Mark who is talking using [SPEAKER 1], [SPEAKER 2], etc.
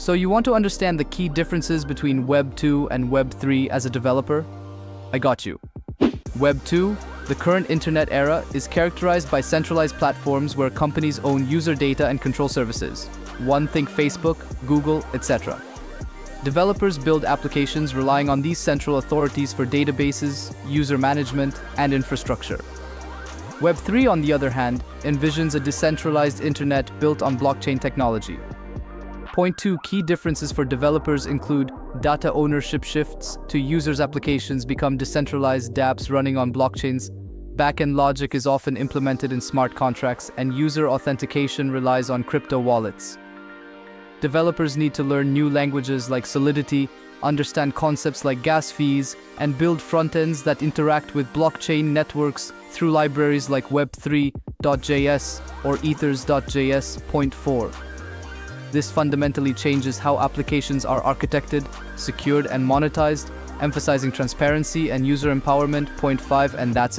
[SPEAKER 1] So you want to understand the key differences between Web 2 and Web 3 as a developer? I got you. Web 2, the current internet era, is characterized by centralized platforms where companies own user data and control services. One, think Facebook, Google, etc. Developers build applications relying on these central authorities for databases, user management, and infrastructure. Web 3, on the other hand, envisions a decentralized internet built on blockchain technology. Point 2, key differences for developers include data ownership shifts to users' applications become decentralized dApps running on blockchains. Backend logic is often implemented in smart contracts, and user authentication relies on crypto wallets. Developers need to learn new languages like Solidity, understand concepts like gas fees, and build frontends that interact with blockchain networks through libraries like Web3.js or Ethers.js. Point 4. This fundamentally changes how applications are architected, secured, and monetized, emphasizing transparency and user empowerment. Point 5, and that's it.